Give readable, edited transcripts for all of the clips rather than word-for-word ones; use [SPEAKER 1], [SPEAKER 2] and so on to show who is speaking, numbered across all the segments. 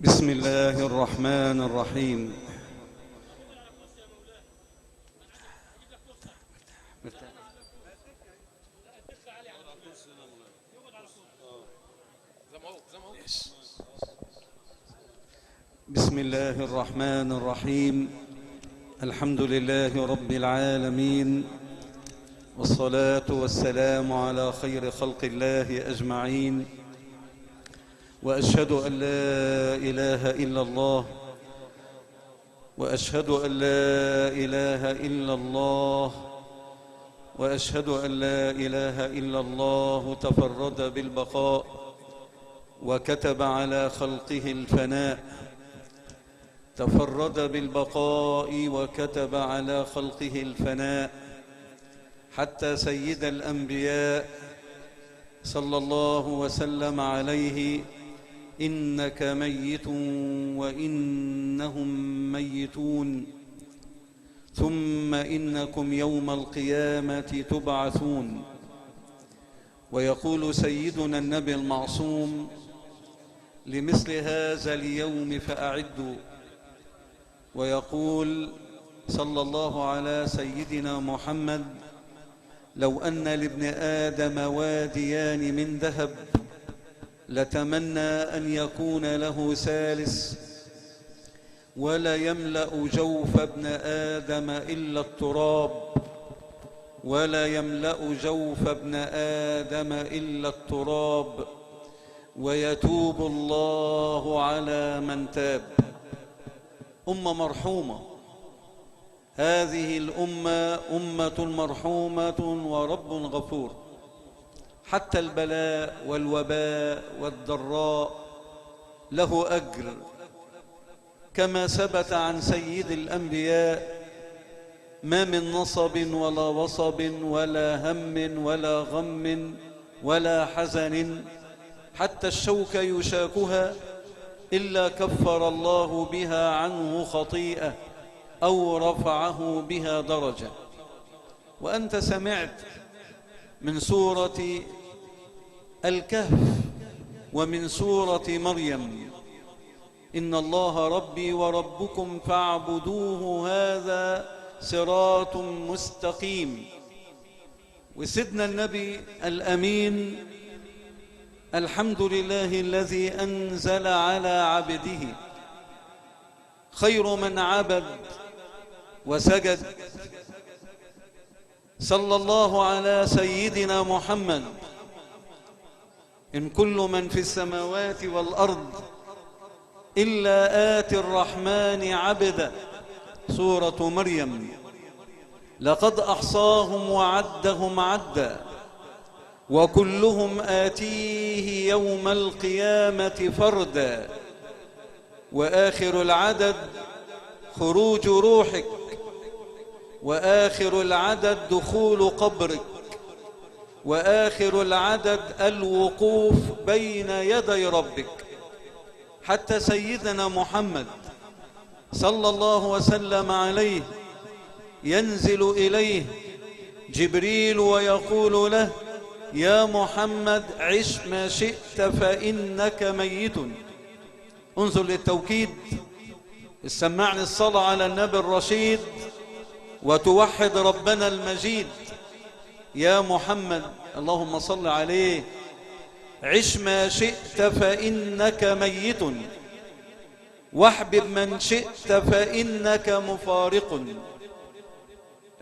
[SPEAKER 1] بسم الله الرحمن الرحيم. بسم الله الرحمن الرحيم. الحمد لله رب العالمين، والصلاة والسلام على خير خلق الله أجمعين، وأشهد أن لا إله إلا الله، وأشهد أن لا إله إلا الله، وأشهد أن لا إله إلا الله تفرد بالبقاء وكتب على خلقه الفناء، تفرد بالبقاء وكتب على خلقه الفناء، حتى سيد الأنبياء صلى الله وسلم عليه: إنك ميت وإنهم ميتون، ثم إنكم يوم القيامة تبعثون. ويقول سيدنا النبي المعصوم: لمثل هذا اليوم فأعدوا. ويقول صلى الله على سيدنا محمد: لو أن لابن آدم واديان من ذهب لتمنى أن يكون له ثالث، ولا يملأ جوف ابن آدم إلا التراب، ولا يملأ جوف ابن آدم إلا التراب، ويتوب الله على من تاب. أمة مرحومة، هذه الأمة أمة مرحومة ورب غفور. حتى البلاء والوباء والضراء له أجر، كما ثبت عن سيد الأنبياء: ما من نصب ولا وصب ولا هم ولا غم ولا حزن حتى الشوك يشاكها إلا كفر الله بها عنه خطيئة أو رفعه بها درجة. وأنت سمعت من سورة الكهف ومن سورة مريم: إن الله ربي وربكم فاعبدوه هذا صراط مستقيم. وسيدنا النبي الأمين: الحمد لله الذي أنزل على عبده خير من عبد وسجد. صلى الله على سيدنا محمد: إن كل من في السماوات والأرض إلا آتي الرحمن عبدا. سورة مريم: لقد أحصاهم وعدهم عدا وكلهم آتيه يوم القيامة فردا، وآخر العدد خروج روحك، وآخر العدد دخول قبرك، وآخر العدد الوقوف بين يدي ربك. حتى سيدنا محمد صلى الله وسلم عليه ينزل إليه جبريل ويقول له: يا محمد عش ما شئت فإنك ميت. انظر للتوكيد. سمعني الصلاة على النبي الرشيد وتوحد ربنا المجيد. يا محمد اللهم صل عليه: عش ما شئت فإنك ميت، واحبب من شئت فإنك مفارق.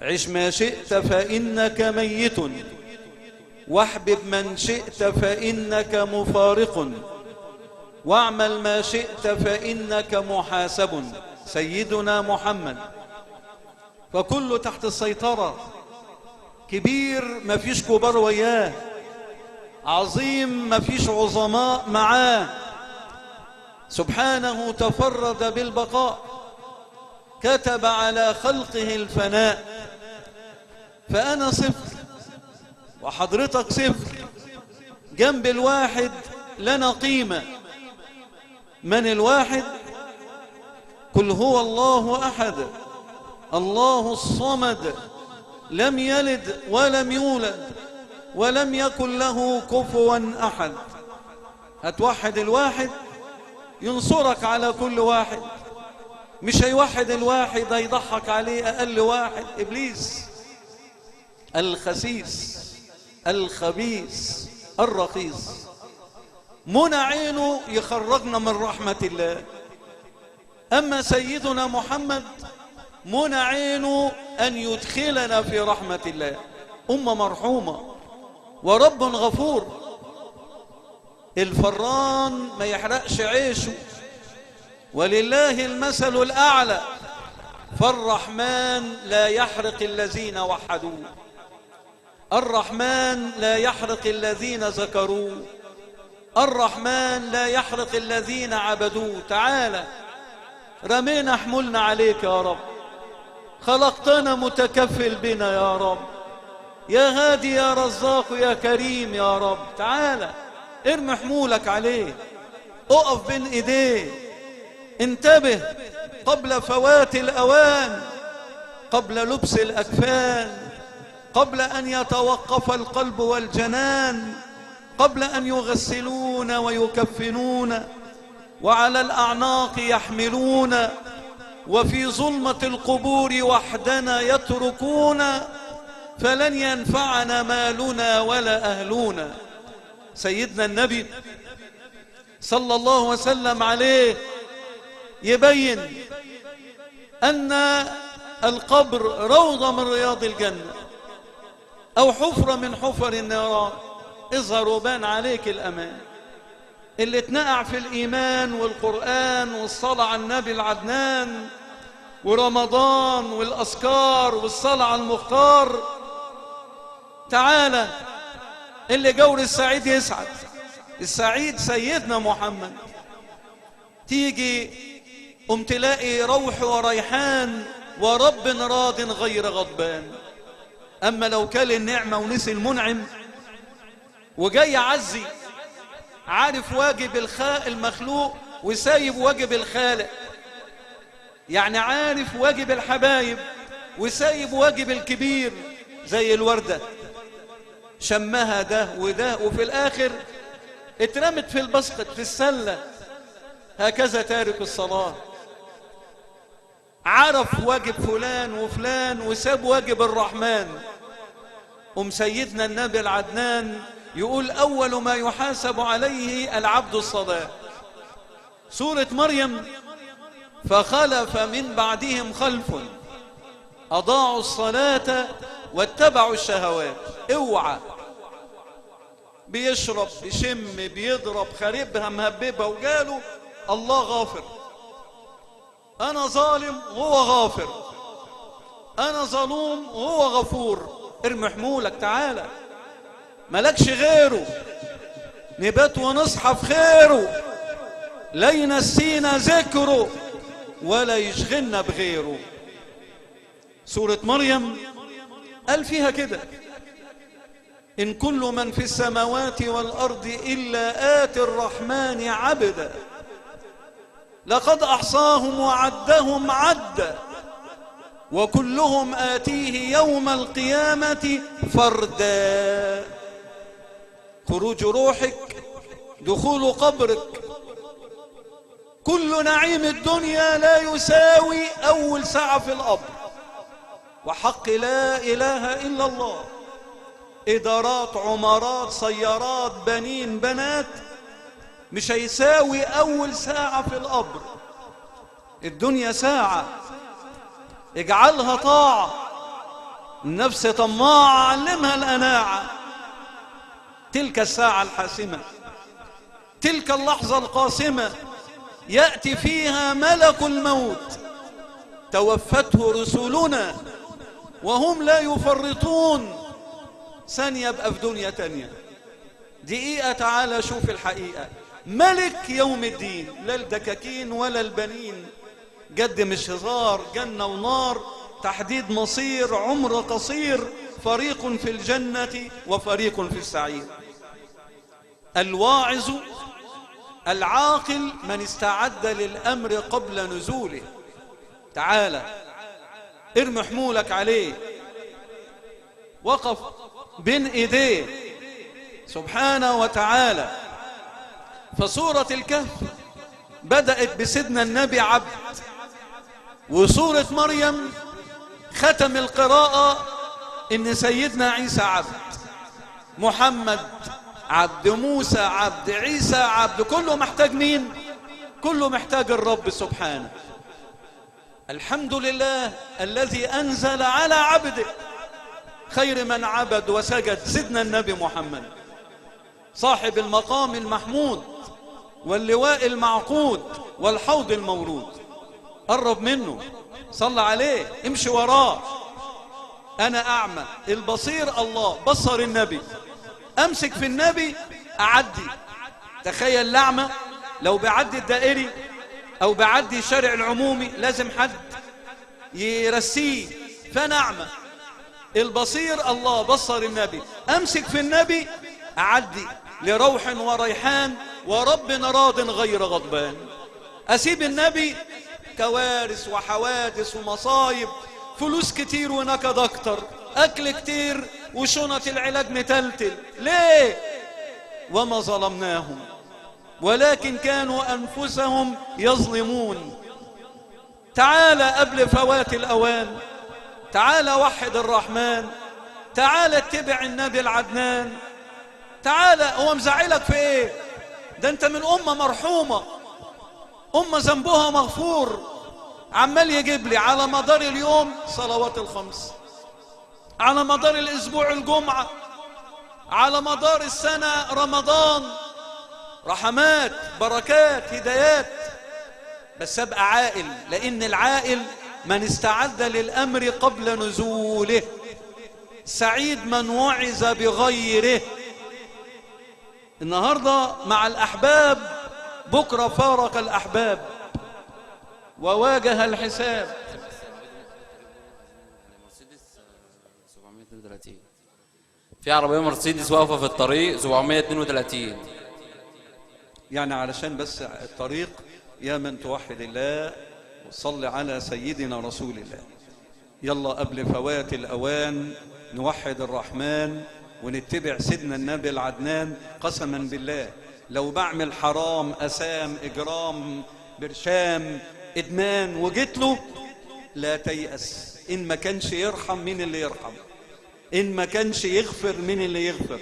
[SPEAKER 1] عش ما شئت فإنك ميت، واحبب من شئت فإنك مفارق، واعمل ما شئت فإنك محاسب. سيدنا محمد فكله تحت السيطرة، كبير ما فيش كبار وياه، عظيم ما فيش عظماء معاه، سبحانه تفرد بالبقاء، كتب على خلقه الفناء. فأنا صفر وحضرتك صفر، جنب الواحد لنا قيمة. من الواحد؟ قل هو الله أحد الله الصمد لم يلد ولم يولد ولم يكن له كفوا أحد. هتوحد الواحد ينصرك على كل واحد. مش هيوحد الواحد، هيضحك عليه أقل واحد. إبليس الخسيس الخبيث الرخيص منى عينه يخرجنا من رحمة الله. أما سيدنا محمد منى عينه أن يدخلنا في رحمة الله. أمة مرحومة ورب غفور. الفران ما يحرقش عيشه، ولله المثل الأعلى. فالرحمن لا يحرق الذين وحدوه، الرحمن لا يحرق الذين ذكروه، الرحمن لا يحرق الذين عبدوه. تعالى رمينا حمولنا عليك يا رب، خلقتنا متكفل بنا يا رب، يا هادي يا رزاق يا كريم يا رب. تعالى ارمي حمولك عليه، اقف بين ايديه، انتبه قبل فوات الاوان، قبل لبس الاكفان، قبل ان يتوقف القلب والجنان، قبل ان يغسلون ويكفنون وعلى الاعناق يحملون، وفي ظلمة القبور وحدنا يتركون، فلن ينفعنا مالنا ولا أهلنا. سيدنا النبي صلى الله وسلم عليه يبين أن القبر روضة من رياض الجنة أو حفرة من حفر النيران. اظهر وبان عليك الأمان. اللي اتنقع في الإيمان والقرآن والصلاة على النبي العدنان ورمضان والأذكار والصلاة على المختار، تعالى اللي جور السعيد يسعد. السعيد سيدنا محمد. تيجي تلاقي روح وريحان ورب راض غير غضبان. أما لو كل النعمة ونسي المنعم وجاي عزي، عارف واجب المخلوق وسايب واجب الخالق، يعني عارف واجب الحبايب وسايب واجب الكبير. زي الوردة شمها ده وده وفي الآخر اترمت في البسقط في السلة. هكذا تارك الصلاة عرف واجب فلان وفلان وساب واجب الرحمن. سيدنا النبي العدنان يقول أول ما يحاسب عليه العبد الصلاة. سورة مريم: فخلف من بعدهم خلف أضاعوا الصلاة واتبعوا الشهوات. اوعى بيشرب بيشم بيضرب خاربها مهببها وقالوا الله غافر، أنا ظالم هو غافر، أنا ظلوم هو غفور. ارمي حمولك، تعالى ملكش غيره، نبات ونصحى في خيره، لا ينسينا ذكره ولا يشغلنا بغيره. سورة مريم قال فيها كده: إن كل من في السماوات والأرض إلا آتي الرحمن عبدا لقد أحصاهم وعدهم عدا وكلهم آتيه يوم القيامة فردا. خروج روحك، دخول قبرك، كل نعيم الدنيا لا يساوي أول ساعة في القبر. وحق لا إله إلا الله، إدارات عمارات سيارات بنين بنات، مش هيساوي أول ساعة في القبر. الدنيا ساعة اجعلها طاعة، النفس طماعة علمها الأناعة. تلك الساعة الحاسمة، تلك اللحظة القاسمة يأتي فيها ملك الموت توفته رسلنا وهم لا يفرطون. ثانية بقى في دنيا تانية، دقيقة تعالى شوف الحقيقة. ملك يوم الدين، لا الدكاكين ولا البنين، جد مش هزار، جنة ونار، تحديد مصير، عمر قصير، فريق في الجنة وفريق في السعير. الواعظ العاقل من استعد للأمر قبل نزوله. تعالى ارمي حمولك عليه، وقف بين ايديه سبحانه وتعالى. فسورة الكهف بدأت بسيدنا النبي عبد، وسورة مريم ختم القراءة إن سيدنا عيسى عبد، محمد عبد، موسى عبد، عيسى عبد. كله محتاج مين؟ كله محتاج الرب سبحانه. الحمد لله الذي أنزل على عبده خير من عبد وسجد، سيدنا النبي محمد صاحب المقام المحمود واللواء المعقود والحوض المورود. قرب منه، صلى عليه، امشي وراه. أنا أعمى، البصير الله بصر النبي، أمسك في النبي أعدي. تخيل الأعمى لو بعدي الدائري أو بعدي الشارع العمومي لازم حد يرسيه، فأنا أعمى. البصير الله بصر النبي، أمسك في النبي أعدي لروح وريحان وربنا راض غير غضبان. أسيب النبي كوارث وحوادث ومصايب، فلوس كتير ونكد أكتر، أكل كتير وشنط العلاج متلتل. ليه؟ وما ظلمناهم ولكن كانوا أنفسهم يظلمون. تعال قبل فوات الأوان، تعال وحد الرحمن، تعال اتبع النبي العدنان. تعال، هو مزعلك في ايه؟ ده انت من أمة مرحومة، أمة ذنبها مغفور. عمال يجيب لي على مدار اليوم صلوات الخمس، على مدار الأسبوع الجمعة، على مدار السنة رمضان، رحمات بركات هدايات. بس أبقى عاقل، لأن العاقل من استعد للأمر قبل نزوله، سعيد من وعظ بغيره. النهاردة مع الأحباب، بكرة فارق الأحباب وواجه الحساب.
[SPEAKER 2] في عربية مرسيدس واقفة في الطريق 732،
[SPEAKER 1] يعني علشان بس الطريق. يا من توحد الله وصل على سيدنا رسول الله. يلا قبل فوات الأوان نوحد الرحمن ونتبع سيدنا النبي العدنان. قسما بالله لو بعمل حرام، أسام، إجرام، برشام، إدمان وجيت له، لا تيأس. إن ما كانش يرحم مين اللي يرحم؟ إن ما كانش يغفر مين اللي يغفر؟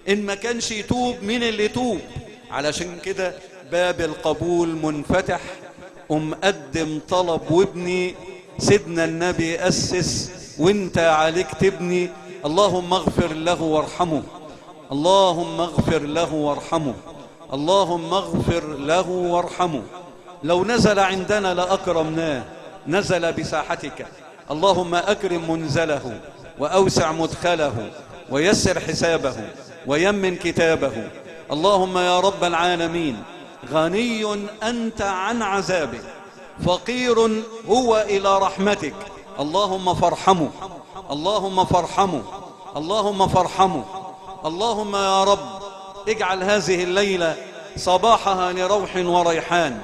[SPEAKER 1] إن ما كانش يتوب مين اللي يتوب؟ علشان كده باب القبول منفتح، قدم طلب وابني. سيدنا النبي أسس وانت عليك تبني. اللهم اغفر له وارحمه، اللهم اغفر له وارحمه، اللهم اغفر له وارحمه. لو نزل عندنا لأكرمناه، نزل بساحتك. اللهم أكرم منزله وأوسع مدخله ويسر حسابه ويمن كتابه. اللهم يا رب العالمين، غني أنت عن عذابك، فقير هو إلى رحمتك. اللهم فارحمه، اللهم فارحمه، اللهم فارحمه. اللهم يا رب اجعل هذه الليلة صباحها لروح وريحان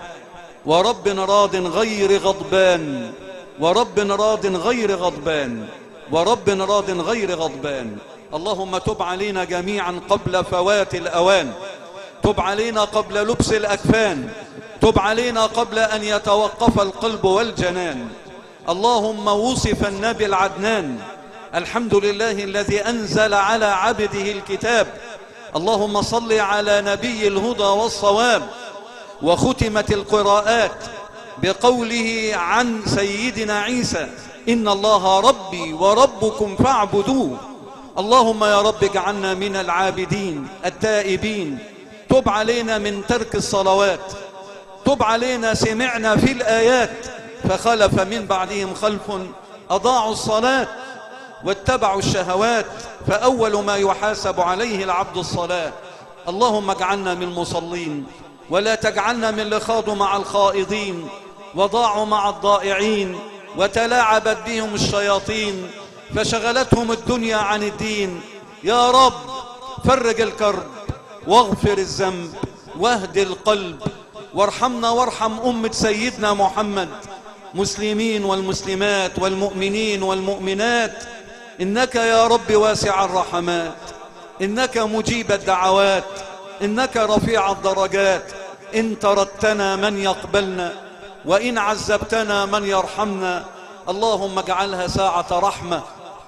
[SPEAKER 1] ورب راض غير غضبان، ورب راض غير غضبان، ورب راض غير غضبان. اللهم تب علينا جميعا قبل فوات الأوان، تب علينا قبل لبس الأكفان، تب علينا قبل أن يتوقف القلب والجنان. اللهم وصف النبي العدنان. الحمد لله الذي أنزل على عبده الكتاب. اللهم صل على نبي الهدى والصواب. وختمت القراءات بقوله عن سيدنا عيسى: إن الله ربي وربكم فاعبدوه. اللهم يا رب اجعلنا من العابدين التائبين. تب علينا من ترك الصلوات، تب علينا. سمعنا في الآيات: فخلف من بعدهم خلف أضاعوا الصلاة واتبعوا الشهوات، فأول ما يحاسب عليه العبد الصلاة. اللهم اجعلنا من المصلين، ولا تجعلنا من اللي خاضوا مع الخائضين وضاعوا مع الضائعين وتلاعبت بهم الشياطين فشغلتهم الدنيا عن الدين. يا رب فرج الكرب واغفر الذنب واهد القلب، وارحمنا وارحم أمة سيدنا محمد، مسلمين والمسلمات والمؤمنين والمؤمنات. إنك يا رب واسع الرحمات، إنك مجيب الدعوات، إنك رفيع الدرجات. إن طردتنا من يقبلنا، وإن عذبتنا من يرحمنا. اللهم اجعلها ساعة رحمة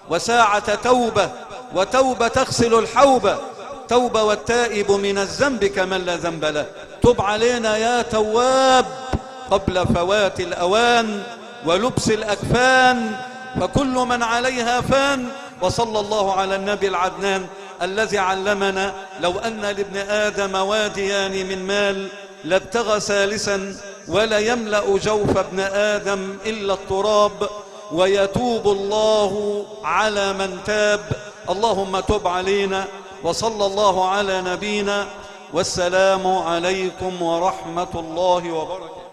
[SPEAKER 1] وساعة توبة، وتوبة تغسل الحوبة، توبة والتائب من الذنب كمن لا ذنب له. تب علينا يا تواب قبل فوات الأوان ولبس الأكفان، فكل من عليها فان. وصلى الله على النبي العدنان الذي علمنا: لو أن لابن آدم واديان من مال لابتغى ثالثا، ولا يملأ جوف ابن آدم إلا التراب، ويتوب الله على من تاب. اللهم تب علينا. وصلى الله على نبينا، والسلام عليكم ورحمة الله وبركاته.